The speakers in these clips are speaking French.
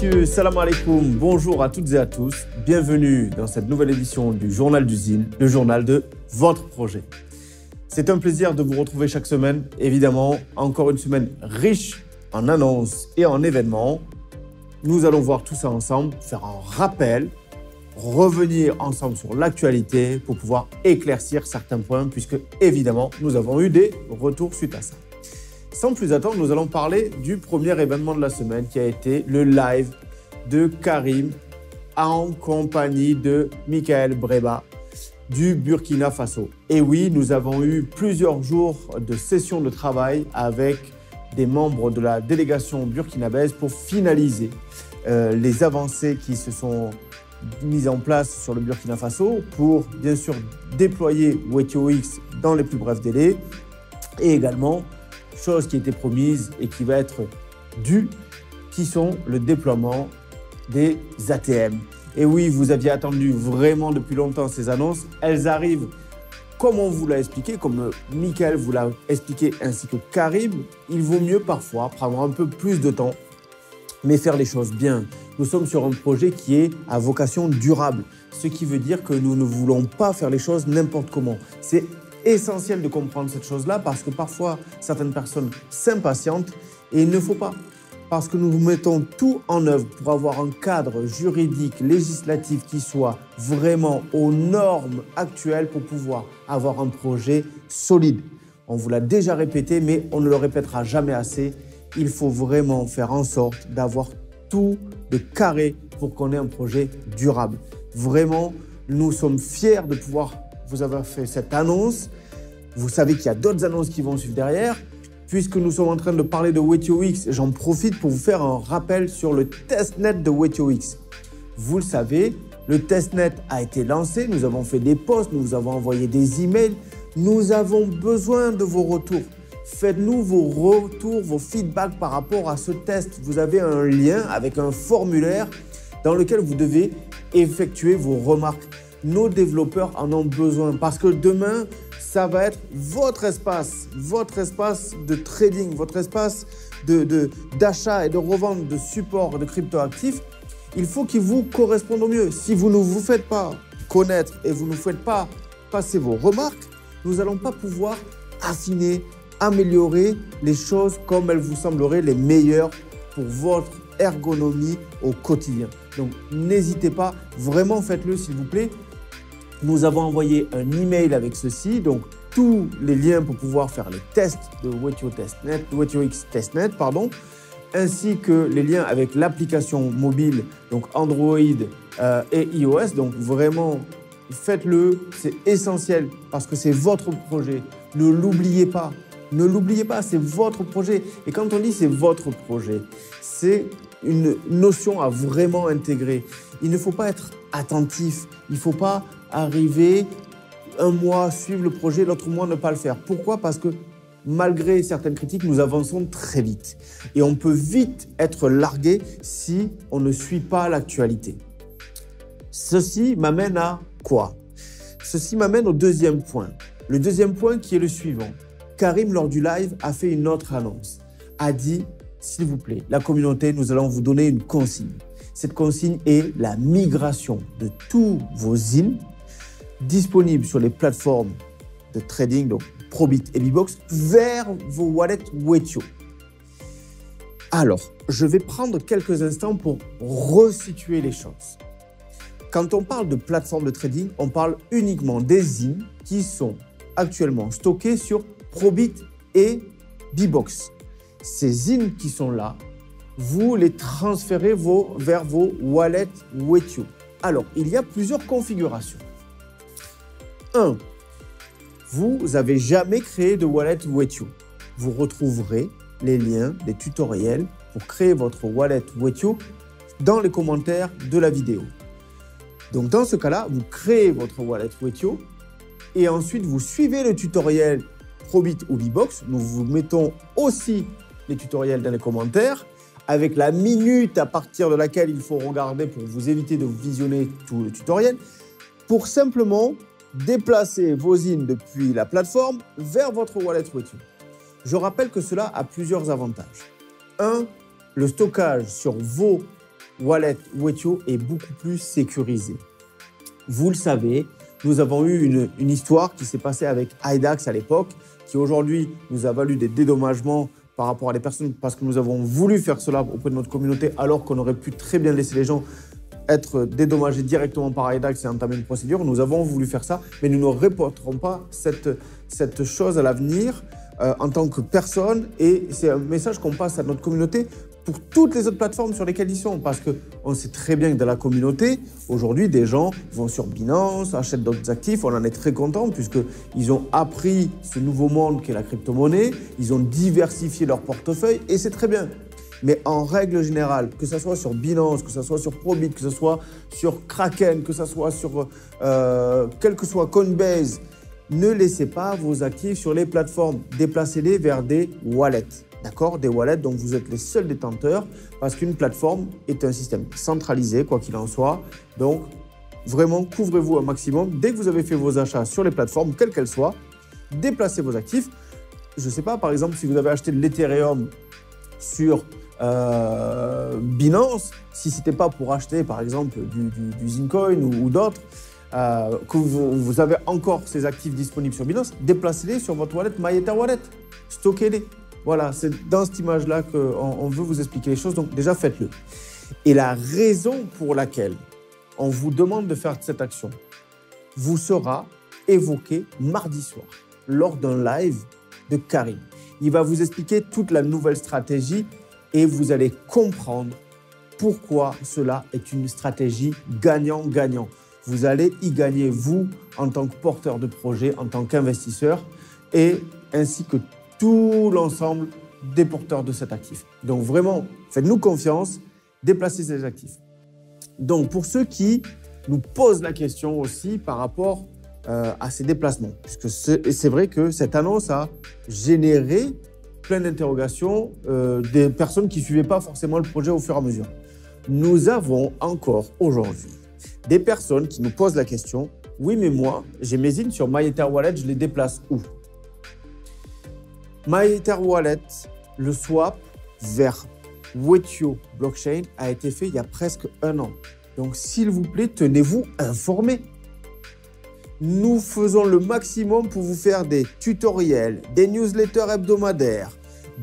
messieurs, salam alaikum, bonjour à toutes et à tous. Bienvenue dans cette nouvelle édition du Journal d'usine, le journal de votre projet. C'est un plaisir de vous retrouver chaque semaine. Évidemment, encore une semaine riche en annonces et en événements. Nous allons voir tout ça ensemble, faire un rappel, revenir ensemble sur l'actualité pour pouvoir éclaircir certains points puisque, évidemment, nous avons eu des retours suite à ça. Sans plus attendre, nous allons parler du premier événement de la semaine qui a été le live de Karim en compagnie de Michael Breba du Burkina Faso. Et oui, nous avons eu plusieurs jours de sessions de travail avec des membres de la délégation burkinabèse pour finaliser les avancées qui se sont mises en place sur le Burkina Faso pour bien sûr déployer WetioX dans les plus brefs délais et également chose qui était promise et qui va être due, qui sont le déploiement des ATM. Et oui, vous aviez attendu vraiment depuis longtemps ces annonces. Elles arrivent comme on vous l'a expliqué, comme Michael vous l'a expliqué, ainsi que Karim. Il vaut mieux parfois prendre un peu plus de temps, mais faire les choses bien. Nous sommes sur un projet qui est à vocation durable, ce qui veut dire que nous ne voulons pas faire les choses n'importe comment. C'est essentiel de comprendre cette chose-là parce que parfois, certaines personnes s'impatientent et il ne faut pas. Parce que nous mettons tout en œuvre pour avoir un cadre juridique, législatif qui soit vraiment aux normes actuelles pour pouvoir avoir un projet solide. On vous l'a déjà répété, mais on ne le répétera jamais assez. Il faut vraiment faire en sorte d'avoir tout de carré pour qu'on ait un projet durable. Vraiment, nous sommes fiers de pouvoir vous avoir fait cette annonce. Vous savez qu'il y a d'autres annonces qui vont suivre derrière. Puisque nous sommes en train de parler de WetioX, j'en profite pour vous faire un rappel sur le testnet de WetioX. Vous le savez, le testnet a été lancé, nous avons fait des posts, nous avons envoyé des emails. Nous avons besoin de vos retours. Faites-nous vos retours, vos feedbacks par rapport à ce test. Vous avez un lien avec un formulaire dans lequel vous devez effectuer vos remarques. Nos développeurs en ont besoin parce que demain, ça va être votre espace de trading, votre espace d'achat et de revente de support de cryptoactifs. Il faut qu'il vous corresponde au mieux. Si vous ne vous faites pas connaître et vous ne faites pas passer vos remarques, nous n'allons pas pouvoir affiner, améliorer les choses comme elles vous sembleraient les meilleures pour votre ergonomie au quotidien. Donc, n'hésitez pas, vraiment faites-le s'il vous plaît. Nous avons envoyé un email avec ceci, donc tous les liens pour pouvoir faire les tests de WetioX Testnet, ainsi que les liens avec l'application mobile, donc Android et iOS. Donc vraiment, faites-le, c'est essentiel parce que c'est votre projet. Ne l'oubliez pas, c'est votre projet. Et quand on dit c'est votre projet, c'est une notion à vraiment intégrer. Il ne faut pas être attentif, il ne faut pas arriver un mois, suivre le projet, l'autre mois ne pas le faire. Pourquoi? Parce que malgré certaines critiques, nous avançons très vite. Et on peut vite être largué si on ne suit pas l'actualité. Ceci m'amène à quoi? Ceci m'amène au deuxième point. Le deuxième point qui est le suivant. Karim, lors du live, a fait une autre annonce. A dit, s'il vous plaît, la communauté, nous allons vous donner une consigne. Cette consigne est la migration de tous vos îles disponibles sur les plateformes de trading, donc Probit et Bbox, vers vos wallets Wetio. Alors, je vais prendre quelques instants pour resituer les choses. Quand on parle de plateforme de trading, on parle uniquement des îles qui sont actuellement stockées sur Probit et Bbox. Ces îles qui sont là, vous les transférez vers vos wallets Wetio. Alors, il y a plusieurs configurations. 1. Vous n'avez jamais créé de wallet Wetio. Vous retrouverez les liens des tutoriels pour créer votre wallet Wetio dans les commentaires de la vidéo. Donc, dans ce cas-là, vous créez votre wallet Wetio et ensuite, vous suivez le tutoriel Probit ou Bbox. Nous vous mettons aussi les tutoriels dans les commentaires avec la minute à partir de laquelle il faut regarder pour vous éviter de visionner tout le tutoriel pour simplement déplacer vos IN depuis la plateforme vers votre wallet Wetio. Je rappelle que cela a plusieurs avantages. 1. Le stockage sur vos Wallet Wethio est beaucoup plus sécurisé. Vous le savez, nous avons eu une histoire qui s'est passée avec IDAX à l'époque, qui aujourd'hui nous a valu des dédommagements par rapport à des personnes parce que nous avons voulu faire cela auprès de notre communauté alors qu'on aurait pu très bien laisser les gens être dédommagés directement par IDAX et entamer une procédure. Nous avons voulu faire ça, mais nous ne répéterons pas cette chose à l'avenir en tant que personne. Et c'est un message qu'on passe à notre communauté pour toutes les autres plateformes sur lesquelles ils sont. Parce qu'on sait très bien que dans la communauté, aujourd'hui, des gens vont sur Binance, achètent d'autres actifs. On en est très content puisqu'ils ont appris ce nouveau monde qu'est la crypto-monnaie. Ils ont diversifié leur portefeuille et c'est très bien. Mais en règle générale, que ce soit sur Binance, que ce soit sur Probit, que ce soit sur Kraken, que ce soit sur quel que soit Coinbase, ne laissez pas vos actifs sur les plateformes. Déplacez-les vers des wallets. D'accord? Des wallets dont vous êtes les seuls détenteurs parce qu'une plateforme est un système centralisé, quoi qu'il en soit. Donc, vraiment, couvrez-vous un maximum. Dès que vous avez fait vos achats sur les plateformes, quelles qu'elles soient, déplacez vos actifs. Je ne sais pas, par exemple, si vous avez acheté de l'Ethereum sur Binance, si ce n'était pas pour acheter, par exemple, du Zincoin ou d'autres, que vous avez encore ces actifs disponibles sur Binance, déplacez-les sur votre wallet MyEtherWallet. Stockez-les. Voilà, c'est dans cette image-là qu'on veut vous expliquer les choses, donc déjà faites-le. Et la raison pour laquelle on vous demande de faire cette action vous sera évoquée mardi soir lors d'un live de Karim. Il va vous expliquer toute la nouvelle stratégie et vous allez comprendre pourquoi cela est une stratégie gagnant-gagnant. Vous allez y gagner, vous, en tant que porteur de projet, en tant qu'investisseur, et ainsi que tout l'ensemble des porteurs de cet actif. Donc vraiment, faites-nous confiance, déplacez ces actifs. Donc pour ceux qui nous posent la question aussi par rapport à ces déplacements, puisque c'est vrai que cette annonce a généré plein d'interrogations des personnes qui ne suivaient pas forcément le projet au fur et à mesure. Nous avons encore aujourd'hui des personnes qui nous posent la question « Oui, mais moi, j'ai mes IN sur MyEtherWallet, je les déplace où ?» MyEtherWallet, le swap vers Wethio Blockchain a été fait il y a presque 1 an. Donc, s'il vous plaît, tenez-vous informés. Nous faisons le maximum pour vous faire des tutoriels, des newsletters hebdomadaires,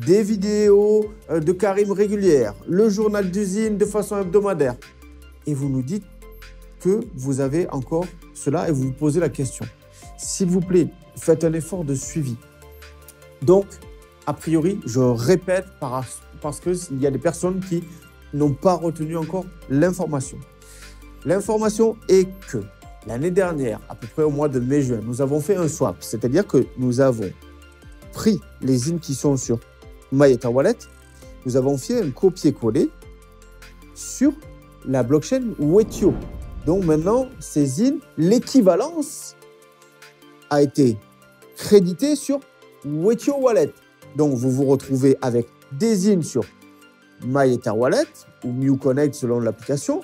des vidéos de Karim régulières, le journal d'usine de façon hebdomadaire. Et vous nous dites que vous avez encore cela et vous vous posez la question. S'il vous plaît, faites un effort de suivi. Donc, a priori, je répète parce qu'il y a des personnes qui n'ont pas retenu encore l'information. L'information est que l'année dernière, à peu près au mois de mai-juin, nous avons fait un swap. C'est-à-dire que nous avons pris les IN qui sont sur MyEtherWallet, nous avons fait un copier-coller sur la blockchain Wethio. Donc maintenant, ces IN, l'équivalence a été créditée sur Wethio Wallet. Donc, vous vous retrouvez avec des IN sur MyEtherWallet ou MewConnect selon l'application.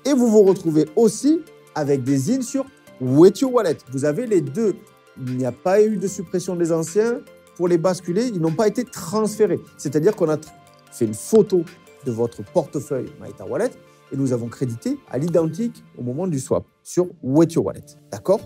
Et vous vous retrouvez aussi avec des IN sur Wethio Wallet. Vous avez les deux. Il n'y a pas eu de suppression des anciens. Pour les basculer, ils n'ont pas été transférés. C'est-à-dire qu'on a fait une photo de votre portefeuille MyEtherWallet et nous avons crédité à l'identique au moment du swap sur Wethio Wallet. D'accord?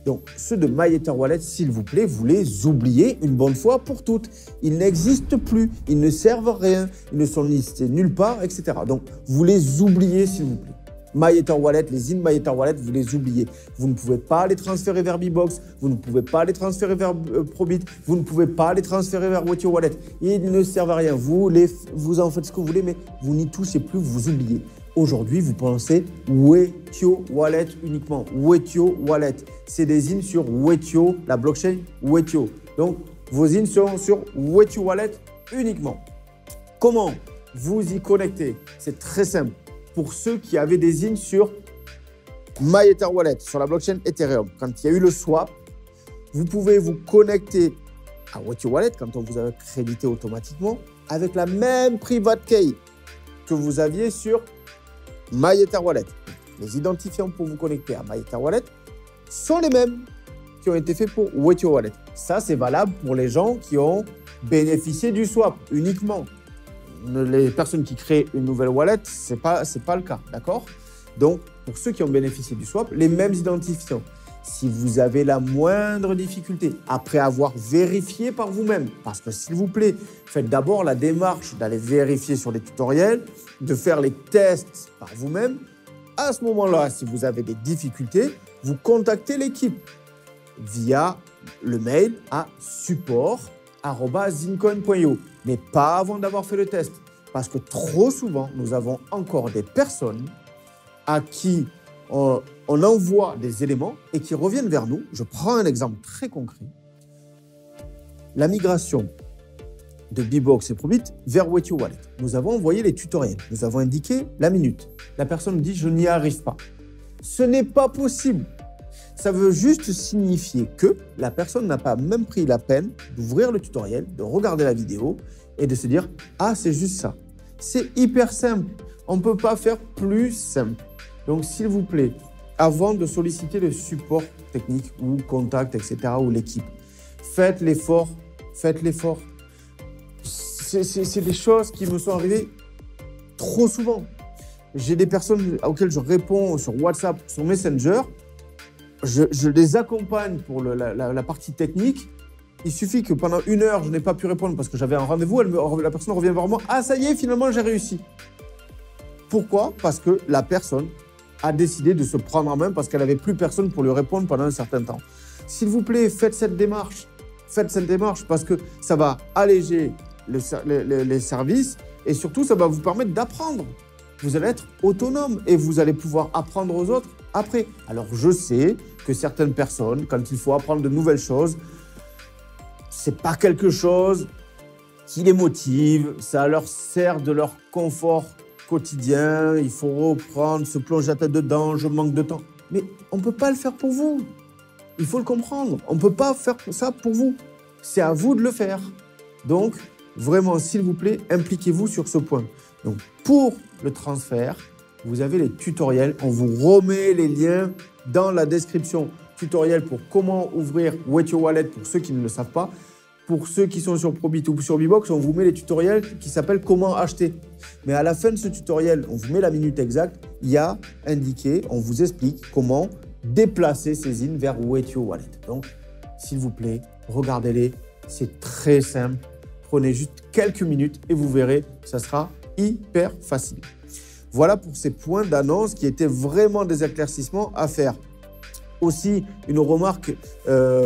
Donc, ceux de MyEtherWallet, s'il vous plaît, vous les oubliez une bonne fois pour toutes. Ils n'existent plus, ils ne servent à rien, ils ne sont listés nulle part, etc. Donc, vous les oubliez, s'il vous plaît. MyEtherWallet, les IN MyEtherWallet, vous les oubliez. Vous ne pouvez pas les transférer vers Bbox, vous ne pouvez pas les transférer vers Probit, vous ne pouvez pas les transférer vers Wethio Wallet. Ils ne servent à rien. Vous en faites ce que vous voulez, mais vous n'y touchez plus, vous oubliez. Aujourd'hui, vous pensez Wethio Wallet uniquement. Wethio Wallet, c'est des IN sur Wethio, la blockchain Wethio. Donc, vos IN sont sur Wethio Wallet uniquement. Comment vous y connecter? C'est très simple. Pour ceux qui avaient des IN sur MyEtherWallet, sur la blockchain Ethereum, quand il y a eu le swap, vous pouvez vous connecter à Wethio Wallet quand on vous a crédité automatiquement avec la même private key que vous aviez sur MyEtherWallet. Les identifiants pour vous connecter à MyEtherWallet sont les mêmes qui ont été faits pour Wethio Wallet. Ça, c'est valable pour les gens qui ont bénéficié du swap uniquement. les personnes qui créent une nouvelle wallet, ce n'est pas le cas, d'accord? Donc, pour ceux qui ont bénéficié du swap, les mêmes identifiants. Si vous avez la moindre difficulté, après avoir vérifié par vous-même, parce que s'il vous plaît, faites d'abord la démarche d'aller vérifier sur les tutoriels, de faire les tests par vous-même. À ce moment-là, si vous avez des difficultés, vous contactez l'équipe via le mail à support@zincoin.io, mais pas avant d'avoir fait le test. Parce que trop souvent, nous avons encore des personnes à qui on envoie des éléments et qui reviennent vers nous. Je prends un exemple très concret. La migration de Bbox et Probit vers Wait Your Wallet. Nous avons envoyé les tutoriels. Nous avons indiqué la minute. La personne me dit « je n'y arrive pas ». Ce n'est pas possible. Ça veut juste signifier que la personne n'a pas même pris la peine d'ouvrir le tutoriel, de regarder la vidéo et de se dire « ah, c'est juste ça ». C'est hyper simple. On ne peut pas faire plus simple. Donc, s'il vous plaît, avant de solliciter le support technique ou contact, etc., ou l'équipe, faites l'effort, faites l'effort. C'est des choses qui me sont arrivées trop souvent. J'ai des personnes auxquelles je réponds sur WhatsApp, sur Messenger. Je les accompagne pour la partie technique. Il suffit que pendant 1 heure, je n'ai pas pu répondre parce que j'avais un rendez-vous. La personne revient vers moi. Ah, ça y est, finalement, j'ai réussi. Pourquoi? Parce que la personne a décidé de se prendre en main parce qu'elle n'avait plus personne pour lui répondre pendant un certain temps. S'il vous plaît, faites cette démarche. Faites cette démarche parce que ça va alléger les services et surtout, ça va vous permettre d'apprendre. Vous allez être autonome et vous allez pouvoir apprendre aux autres après. Alors, je sais que certaines personnes, quand il faut apprendre de nouvelles choses, ce n'est pas quelque chose qui les motive, ça leur sert de leur confort quotidien, il faut reprendre, se plonger la tête dedans, je manque de temps. Mais on ne peut pas le faire pour vous. Il faut le comprendre. On ne peut pas faire ça pour vous. C'est à vous de le faire. Donc, vraiment, s'il vous plaît, impliquez-vous sur ce point. Donc, pour le transfert, vous avez les tutoriels. On vous remet les liens dans la description. Tutoriel pour comment ouvrir Wait Your Wallet pour ceux qui ne le savent pas. Pour ceux qui sont sur Probit ou sur Bbox, on vous met les tutoriels qui s'appellent « Comment acheter ». Mais à la fin de ce tutoriel, on vous met la minute exacte. Il y a indiqué, on vous explique comment déplacer ces zines vers Wait Your Wallet. Donc, s'il vous plaît, regardez-les. C'est très simple. Prenez juste quelques minutes et vous verrez, ça sera hyper facile. Voilà pour ces points d'annonce qui étaient vraiment des éclaircissements à faire. Aussi, une remarque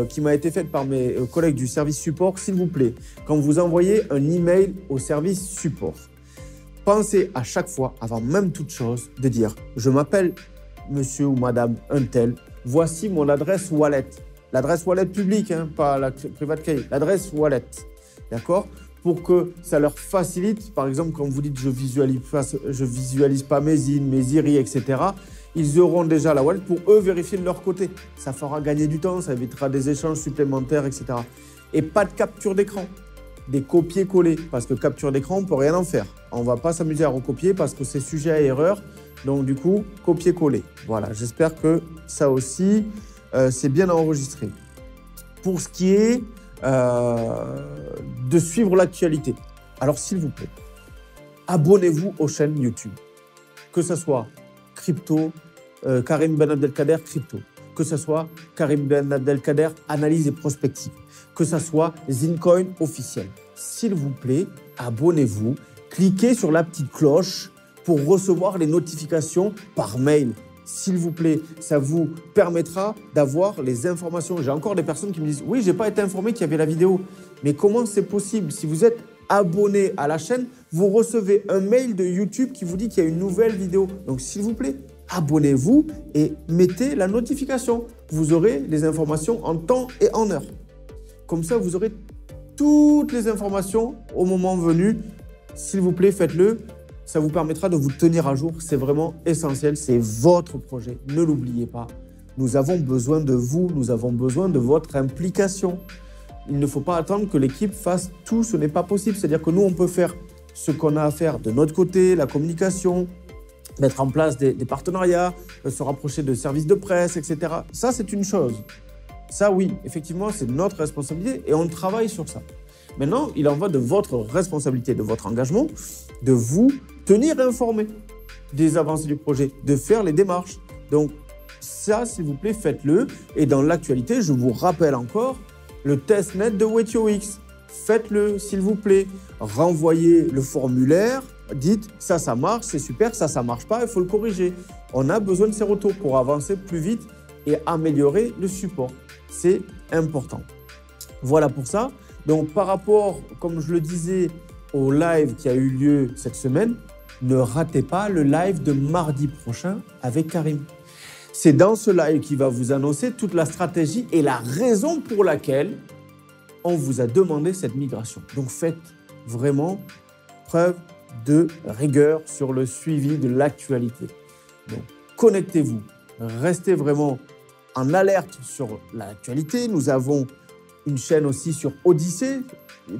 qui m'a été faite par mes collègues du service support, s'il vous plaît, quand vous envoyez un email au service support, pensez à chaque fois, avant même toute chose, de dire « Je m'appelle monsieur ou madame un tel, voici mon adresse wallet ». L'adresse wallet publique, hein, pas la private key, l'adresse wallet, d'accord? Pour que ça leur facilite, par exemple, quand vous dites « je visualise pas mes zines, mes IRI, etc. », ils auront déjà la wallet pour eux vérifier de leur côté. Ça fera gagner du temps, ça évitera des échanges supplémentaires, etc. Et pas de capture d'écran, des copier-coller, parce que capture d'écran, on ne peut rien en faire. On ne va pas s'amuser à recopier parce que c'est sujet à erreur. Donc du coup, copier-coller. Voilà, j'espère que ça aussi, c'est bien enregistré. Pour ce qui est de suivre l'actualité, alors s'il vous plaît, abonnez-vous aux chaînes YouTube, que ce soit Crypto, Karim Ben Abdelkader, Crypto. Que ce soit Karim Ben Abdelkader, Analyse et Prospective. Que ce soit Zincoin officiel. S'il vous plaît, abonnez-vous. Cliquez sur la petite cloche pour recevoir les notifications par mail. S'il vous plaît, ça vous permettra d'avoir les informations. J'ai encore des personnes qui me disent « Oui, je n'ai pas été informé qu'il y avait la vidéo. » Mais comment c'est possible? Si vous êtes abonné à la chaîne, vous recevez un mail de YouTube qui vous dit qu'il y a une nouvelle vidéo. Donc, s'il vous plaît, abonnez-vous et mettez la notification. Vous aurez les informations en temps et en heure. Comme ça, vous aurez toutes les informations au moment venu. S'il vous plaît, faites-le. Ça vous permettra de vous tenir à jour. C'est vraiment essentiel. C'est votre projet. Ne l'oubliez pas. Nous avons besoin de vous. Nous avons besoin de votre implication. Il ne faut pas attendre que l'équipe fasse tout, ce n'est pas possible. C'est-à-dire que nous, on peut faire ce qu'on a à faire de notre côté, la communication, mettre en place des partenariats, se rapprocher de services de presse, etc. Ça, c'est une chose. Ça, oui, effectivement, c'est notre responsabilité et on travaille sur ça. Maintenant, il en va de votre responsabilité, de votre engagement, de vous tenir informé des avancées du projet, de faire les démarches. Donc, ça, s'il vous plaît, faites-le. Et dans l'actualité, je vous rappelle encore le testnet de WaitioX. Faites-le, s'il vous plaît. Renvoyez le formulaire. Dites, ça marche, c'est super. Ça marche pas, il faut le corriger. On a besoin de ces retours pour avancer plus vite et améliorer le support. C'est important. Voilà pour ça. Donc, par rapport, comme je le disais, au live qui a eu lieu cette semaine, ne ratez pas le live de mardi prochain avec Karim. C'est dans ce live qu'il va vous annoncer toute la stratégie et la raison pour laquelle on vous a demandé cette migration. Donc, faites vraiment preuve de rigueur sur le suivi de l'actualité. Donc, connectez-vous, restez vraiment en alerte sur l'actualité. Nous avons une chaîne aussi sur Odyssée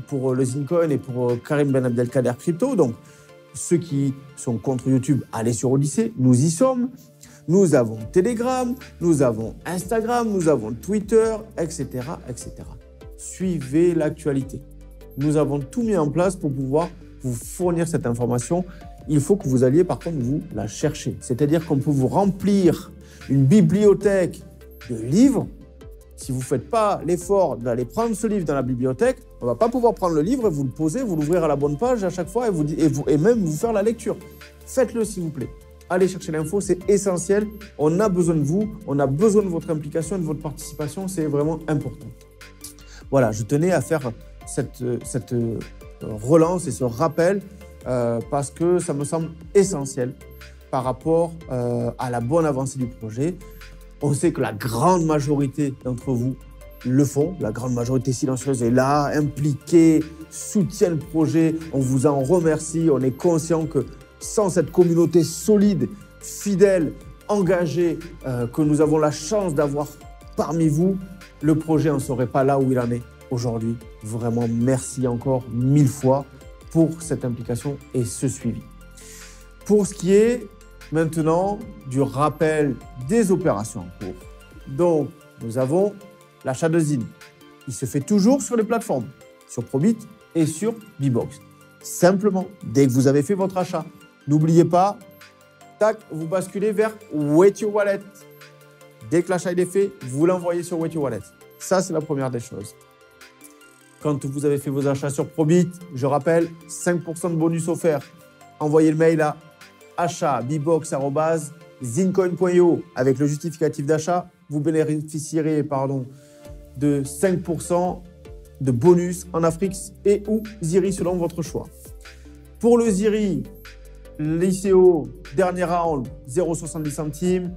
pour le Zincoin et pour Karim Ben Abdelkader Crypto. Donc, ceux qui sont contre YouTube, allez sur Odyssée. Nous y sommes. Nous avons Telegram, nous avons Instagram, nous avons Twitter, etc., etc. Suivez l'actualité. Nous avons tout mis en place pour pouvoir vous fournir cette information. Il faut que vous alliez par contre vous la chercher. C'est-à-dire qu'on peut vous remplir une bibliothèque de livres. Si vous ne faites pas l'effort d'aller prendre ce livre dans la bibliothèque, on ne va pas pouvoir prendre le livre et vous le poser, vous l'ouvrir à la bonne page à chaque fois et même vous faire la lecture. Faites-le s'il vous plaît. Allez chercher l'info, c'est essentiel. On a besoin de vous, on a besoin de votre implication et de votre participation, c'est vraiment important. Voilà, je tenais à faire cette relance et ce rappel parce que ça me semble essentiel par rapport à la bonne avancée du projet. On sait que la grande majorité d'entre vous le font. La grande majorité silencieuse est là, impliquée, soutient le projet. On vous en remercie. On est conscient que sans cette communauté solide, fidèle, engagée, que nous avons la chance d'avoir parmi vous, le projet n'en serait pas là où il en est aujourd'hui. Vraiment, merci encore 1000 fois pour cette implication et ce suivi. Pour ce qui est maintenant du rappel des opérations en cours. Donc, nous avons l'achat de ZIN. Il se fait toujours sur les plateformes, sur Probit et sur Bbox. Simplement, dès que vous avez fait votre achat, n'oubliez pas, tac, vous basculez vers Wait Your Wallet. Dès que l'achat est fait, vous l'envoyez sur Wait Your Wallet. Ça, c'est la première des choses. Quand vous avez fait vos achats sur Probit, je rappelle, 5% de bonus offert. Envoyez le mail à achat@bbox@zincoin.io avec le justificatif d'achat. Vous bénéficierez de 5% de bonus en Afrique et ou Ziri selon votre choix. Pour le Ziri, l'ICO, dernier round, 0,70 centimes.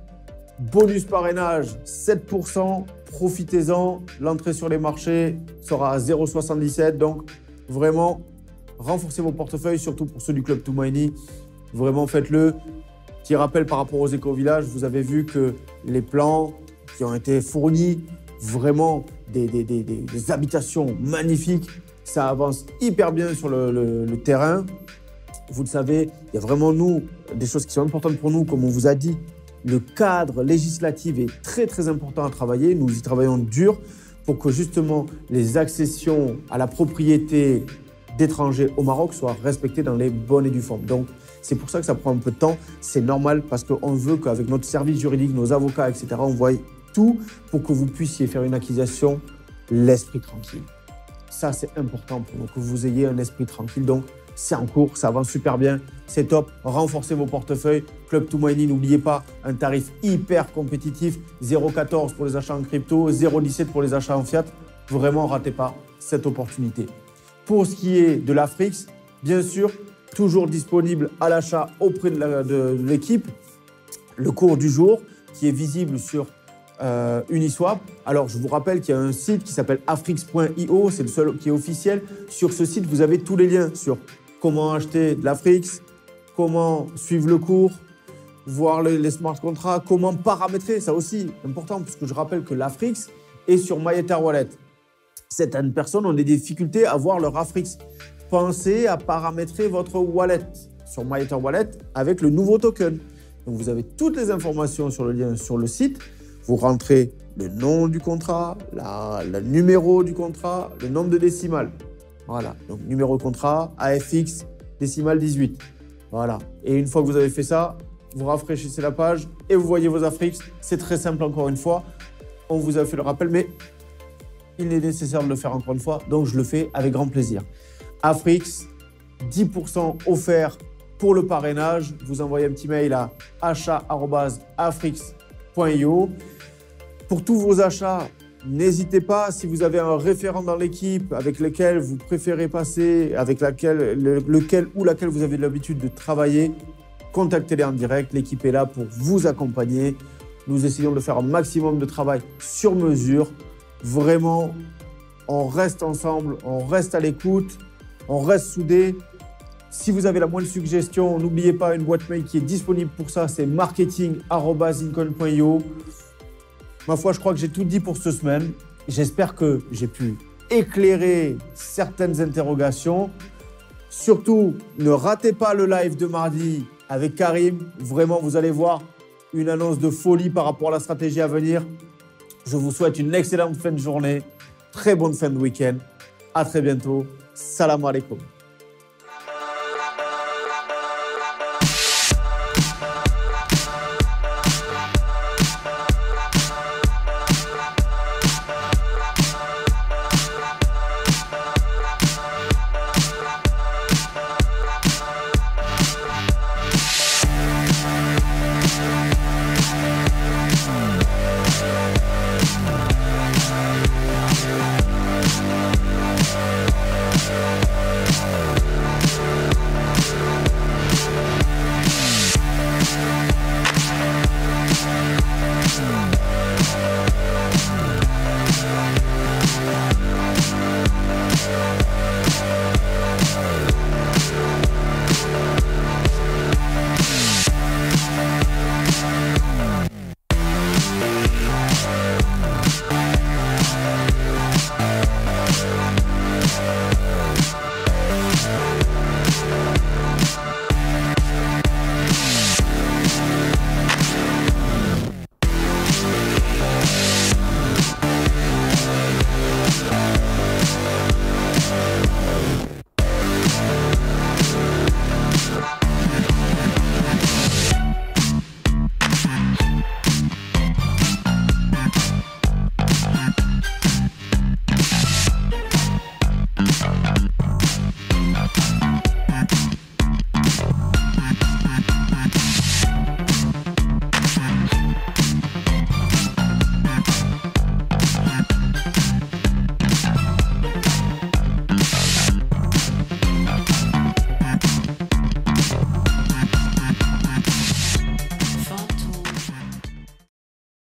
Bonus parrainage, 7%. Profitez-en. L'entrée sur les marchés sera à 0,77. Donc, vraiment, renforcez vos portefeuilles, surtout pour ceux du Club Toumaïni. Vraiment, faites-le. Petit rappel par rapport aux éco-villages, vous avez vu que les plans qui ont été fournis, vraiment des habitations magnifiques, ça avance hyper bien sur le terrain. Vous le savez, il y a vraiment, des choses qui sont importantes pour nous, comme on vous a dit. Le cadre législatif est très, très important à travailler. Nous y travaillons dur pour que justement les accessions à la propriété d'étrangers au Maroc soient respectées dans les bonnes et dues formes. Donc, c'est pour ça que ça prend un peu de temps. C'est normal parce qu'on veut qu'avec notre service juridique, nos avocats, etc., on voit tout pour que vous puissiez faire une acquisition l'esprit tranquille. Ça, c'est important pour nous, que vous ayez un esprit tranquille. Donc, c'est en cours, ça avance super bien, c'est top. Renforcez vos portefeuilles. Club Toumaïni, n'oubliez pas, un tarif hyper compétitif, 0,14 pour les achats en crypto, 0,17 pour les achats en fiat. Vraiment, ratez pas cette opportunité. Pour ce qui est de l'Afrique, bien sûr, toujours disponible à l'achat auprès de l'équipe, le cours du jour qui est visible sur Uniswap. Alors, je vous rappelle qu'il y a un site qui s'appelle afrix.io, c'est le seul qui est officiel. Sur ce site, vous avez tous les liens sur comment acheter de l'Afrix, comment suivre le cours, voir les smart contracts, comment paramétrer, ça aussi important, puisque je rappelle que l'Afrix est sur MyEtherWallet. Certaines personnes ont des difficultés à voir leur Afrix. Pensez à paramétrer votre wallet sur MyEtherWallet avec le nouveau token. Donc, vous avez toutes les informations sur le lien sur le site. Vous rentrez le nom du contrat, le numéro du contrat, le nombre de décimales. Voilà, donc numéro de contrat, AFX, décimale 18. Voilà, et une fois que vous avez fait ça, vous rafraîchissez la page et vous voyez vos AFRIX. C'est très simple encore une fois. On vous a fait le rappel, mais il est nécessaire de le faire encore une fois, donc je le fais avec grand plaisir. AFRIX, 10% offert pour le parrainage. Vous envoyez un petit mail à achat@afrix.io. Pour tous vos achats, n'hésitez pas, si vous avez un référent dans l'équipe avec lequel vous préférez passer, avec lequel ou laquelle vous avez l'habitude de travailler, contactez-les en direct. L'équipe est là pour vous accompagner. Nous essayons de faire un maximum de travail sur mesure. Vraiment, on reste ensemble, on reste à l'écoute, on reste soudés. Si vous avez la moindre suggestion, n'oubliez pas une boîte mail qui est disponible pour ça, c'est marketing@zincoin.io. Ma foi, je crois que j'ai tout dit pour cette semaine. J'espère que j'ai pu éclairer certaines interrogations. Surtout, ne ratez pas le live de mardi avec Karim. Vraiment, vous allez voir une annonce de folie par rapport à la stratégie à venir. Je vous souhaite une excellente fin de journée, très bonne fin de week-end. À très bientôt. Salam alaikum.